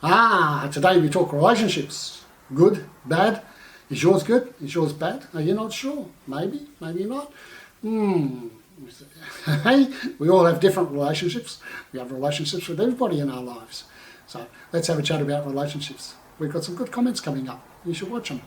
Today we talk relationships. Good, bad. Is yours good? Is yours bad? Are you not sure? Maybe, maybe not. Hey, we all have different relationships. We have relationships with everybody in our lives. So let's have a chat about relationships. We've got some good comments coming up. You should watch them.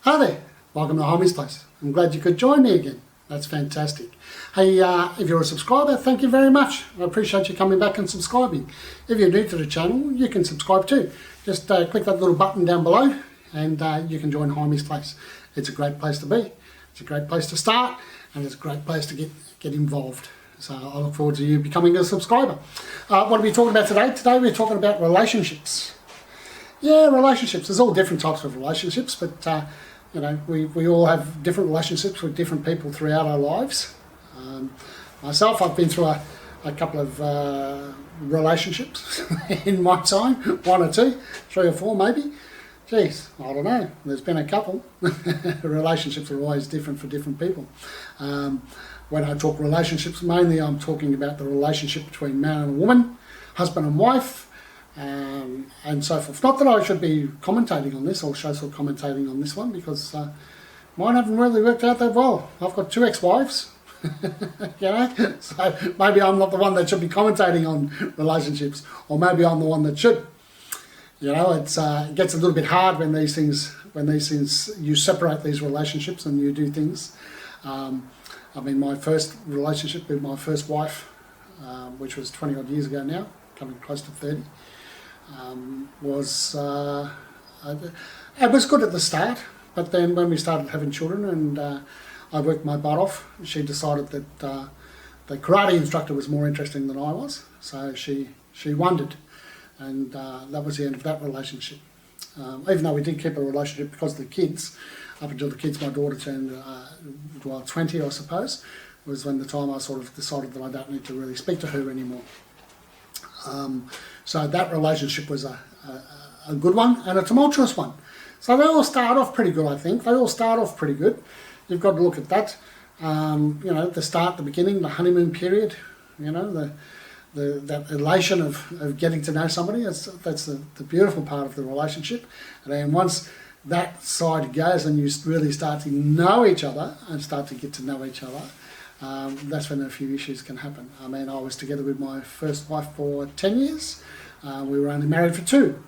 Hi there. Welcome to Hymie's Place. I'm glad you could join me again. That's fantastic. Hey, if you're a subscriber, thank you very much. I appreciate you coming back and subscribing. If you're new to the channel, you can subscribe too. Just click that little button down below and you can join Hymie's Place. It's a great place to be. It's a great place to start and it's a great place to get involved. So I look forward to you becoming a subscriber. What are we talking about today? Today we're talking about relationships. Yeah, relationships. There's all different types of relationships, but you know, we all have different relationships with different people throughout our lives. Myself, I've been through a couple of relationships in my time, 1 or 2, 3 or 4 maybe. Geez, I don't know, there's been a couple. Relationships are always different for different people. When I talk relationships, mainly I'm talking about the relationship between man and a woman, husband and wife, and so forth. Not that I should be commentating on this or social commentating on this one, because mine haven't really worked out that well. I've got 2 ex-wives, you know, so maybe I'm not the one that should be commentating on relationships, or maybe I'm the one that should. You know, it gets a little bit hard when these things, you separate these relationships and you do things. I mean, my first relationship with my first wife, which was 20 odd years ago now, coming close to 30, it was good at the start, but then when we started having children and I worked my butt off, she decided that the karate instructor was more interesting than I was, so she wondered, and that was the end of that relationship. Even though we did keep a relationship because of the kids, up until the kids, my daughter turned 20, I suppose, was when the time I sort of decided that I don't need to really speak to her anymore. So that relationship was a good one and a tumultuous one. So they all start off pretty good, I think. They all start off pretty good. You've got to look at that. You know, the start, the beginning, the honeymoon period, you know, that elation of getting to know somebody, that's the beautiful part of the relationship. And then once that side goes and you really start to know each other and start to get to know each other, that's when a few issues can happen. I mean, I was together with my first wife for 10 years. We were only married for 2.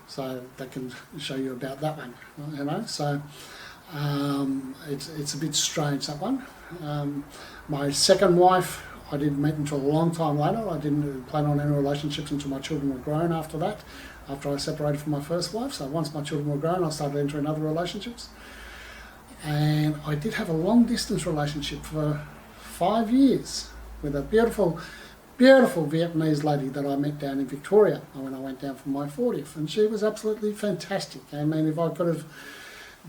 So that can show you about that one, you know. So it's a bit strange, that one. My second wife, I didn't meet until a long time later. I didn't plan on any relationships until my children were grown after that, after I separated from my first wife. So once my children were grown, I started entering other relationships. And I did have a long distance relationship for 5 years with a beautiful, beautiful Vietnamese lady that I met down in Victoria when I went down for my 40th, and she was absolutely fantastic. I mean, if I could have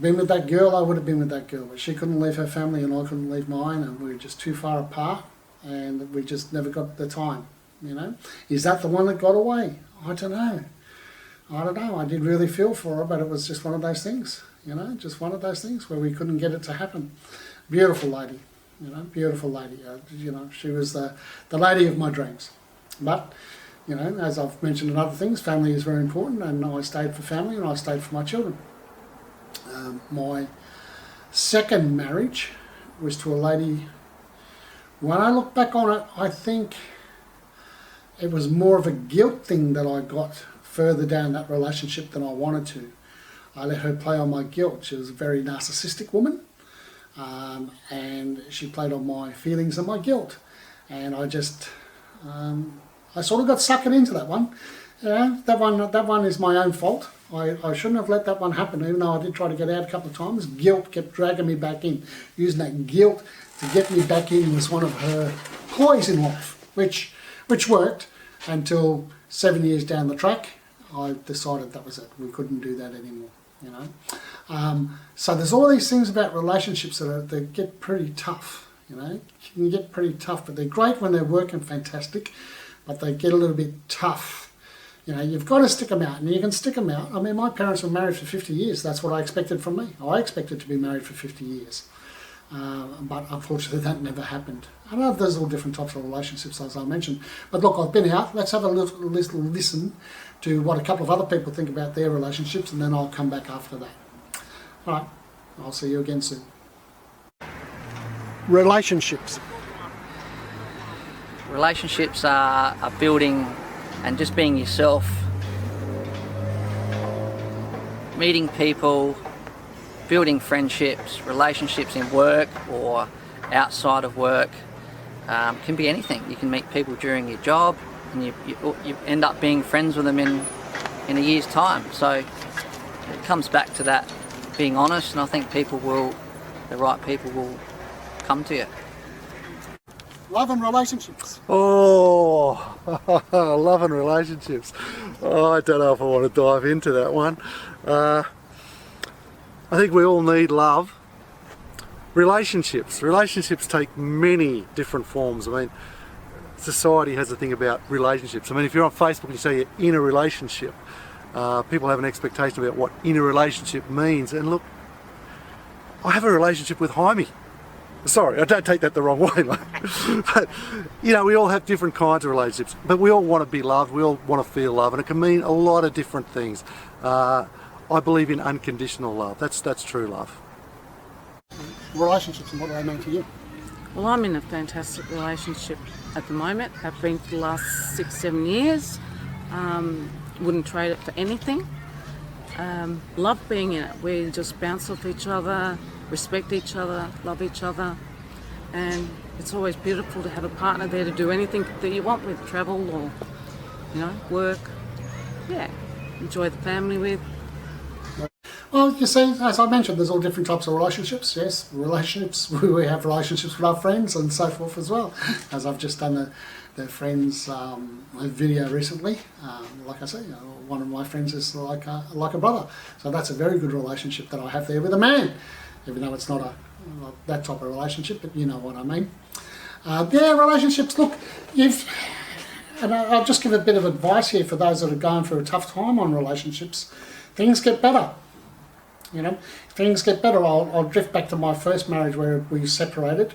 been with that girl, I would have been with that girl, but she couldn't leave her family and I couldn't leave mine, and we were just too far apart and we just never got the time, you know. Is that the one that got away? I don't know. I did really feel for her, but it was just one of those things, you know, just one of those things where we couldn't get it to happen. Beautiful lady. You know, beautiful lady. You know, she was the lady of my dreams. But, you know, as I've mentioned in other things, family is very important, and I stayed for family and I stayed for my children. My second marriage was to a lady. When I look back on it, I think it was more of a guilt thing that I got further down that relationship than I wanted to. I let her play on my guilt. She was a very narcissistic woman. And she played on my feelings and my guilt, and I just I sort of got sucked into that one. You know, that one is my own fault. I shouldn't have let that one happen, even though I did try to get out a couple of times. Guilt kept dragging me back in. Using that guilt to get me back in was one of her ploys in life, which worked until 7 years down the track. I decided that was it. We couldn't do that anymore. You know, so there's all these things about relationships that get pretty tough. You know, can get pretty tough, but they're great when they're working fantastic, but they get a little bit tough. You know, you've got to stick them out, and you can stick them out. I mean, my parents were married for 50 years. That's what I expected from me. I expected to be married for 50 years. but unfortunately that never happened. I know there's all different types of relationships, as I mentioned. But look, I've been out. Let's have a little listen to what a couple of other people think about their relationships, and then I'll come back after that. All right, I'll see you again soon. Relationships. Relationships are building and just being yourself, meeting people, building friendships, relationships in work or outside of work. Can be anything. You can meet people during your job and you end up being friends with them in a year's time. So it comes back to that, being honest, and I think the right people will come to you. Love and relationships. Oh, love and relationships. Oh, I don't know if I want to dive into that one. I think we all need love. Relationships take many different forms. I mean, society has a thing about relationships. I mean, if you're on Facebook and you say you're in a relationship, people have an expectation about what in a relationship means. And look, I have a relationship with Hymie. Sorry, I don't take that the wrong way, mate. But, you know, we all have different kinds of relationships, but we all want to be loved, we all want to feel love, and it can mean a lot of different things. I believe in unconditional love. That's true love. Relationships, and what do they mean to you? Well, I'm in a fantastic relationship at the moment. Have been for the last 6-7 years. Wouldn't trade it for anything. Love being in it. We just bounce off each other, respect each other, love each other, and it's always beautiful to have a partner there to do anything that you want with, travel or, you know, work. Yeah, enjoy the family with. Well, you see, as I mentioned, there's all different types of relationships. Yes, relationships. We have relationships with our friends and so forth as well. As I've just done the friends video recently. Like I say, you know, one of my friends is like a brother. So that's a very good relationship that I have there with a man, even though it's not that type of relationship, but you know what I mean. Yeah, relationships. Look, and I'll just give a bit of advice here for those that are going through a tough time on relationships. Things get better. You know, things get better. I'll drift back to my first marriage where we separated.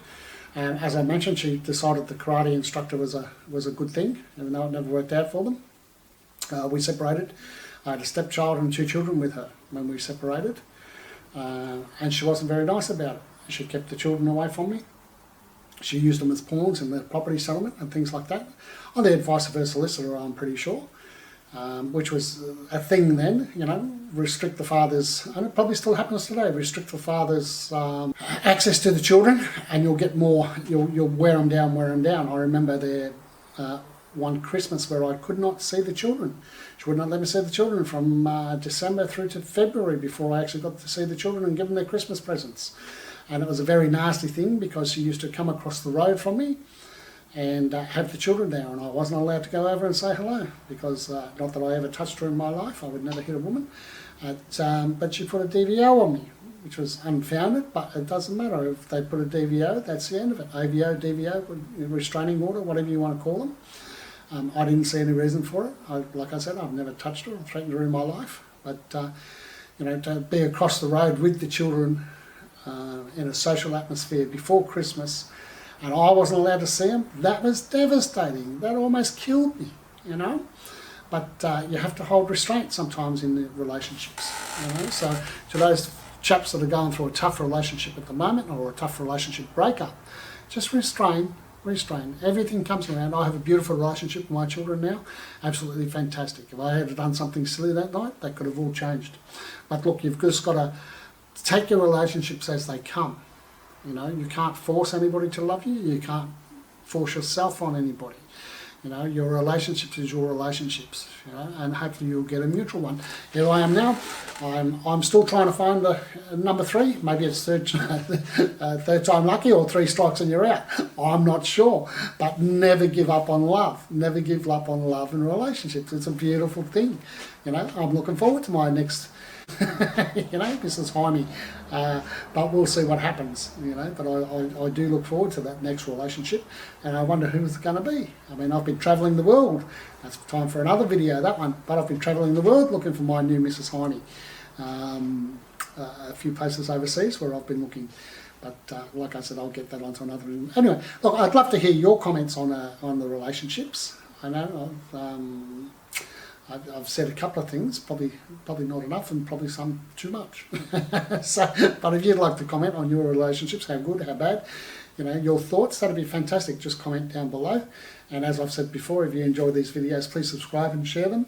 As I mentioned, she decided the karate instructor was a good thing, even though it never worked out for them. We separated. I had a stepchild and 2 children with her when we separated, and she wasn't very nice about it. She kept the children away from me. She used them as pawns in the property settlement and things like that, on the advice of her solicitor, I'm pretty sure. Which was a thing then, you know, restrict the father's, and it probably still happens today, restrict the father's access to the children, and you'll get more, you'll wear them down. I remember there one Christmas where I could not see the children. She would not let me see the children from December through to February before I actually got to see the children and give them their Christmas presents. And it was a very nasty thing because she used to come across the road from me and have the children there, and I wasn't allowed to go over and say hello because, not that I ever touched her in my life, I would never hit a woman, but she put a DVO on me, which was unfounded, but it doesn't matter. If they put a DVO, that's the end of it. AVO, DVO, restraining order, whatever you want to call them. I didn't see any reason for it. Like I said, I've never touched her or threatened her in my life, but you know, to be across the road with the children in a social atmosphere before Christmas, and I wasn't allowed to see them, that was devastating. That almost killed me, you know. But you have to hold restraint sometimes in the relationships, you know. So to those chaps that are going through a tough relationship at the moment or a tough relationship breakup, just restrain. Everything comes around. I have a beautiful relationship with my children now, absolutely fantastic. If I had done something silly that night, that could have all changed. But look, you've just got to take your relationships as they come. You know, you can't force anybody to love you. You can't force yourself on anybody. You know, your relationships is your relationships. You know, and hopefully you'll get a mutual one. Here I am now. I'm still trying to find the number 3. Maybe it's third time lucky or 3 strikes and you're out. I'm not sure. But never give up on love. Never give up on love and relationships. It's a beautiful thing. You know, I'm looking forward to my next. You know, Mrs. Hymie, but we'll see what happens, you know, but I do look forward to that next relationship, and I wonder who it's going to be. I mean, I've been travelling the world, that's time for another video, that one, but I've been travelling the world looking for my new Mrs. Hymie. A few places overseas where I've been looking, But like I said, I'll get that onto another room. Anyway, look, I'd love to hear your comments on the relationships. I know I've said a couple of things, probably not enough, and probably some too much. But if you'd like to comment on your relationships, how good, how bad, your thoughts, that'd be fantastic. Just comment down below. And as I've said before, if you enjoy these videos, please subscribe and share them.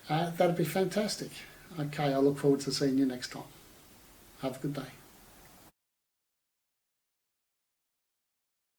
That'd be fantastic. Okay, I look forward to seeing you next time. Have a good day.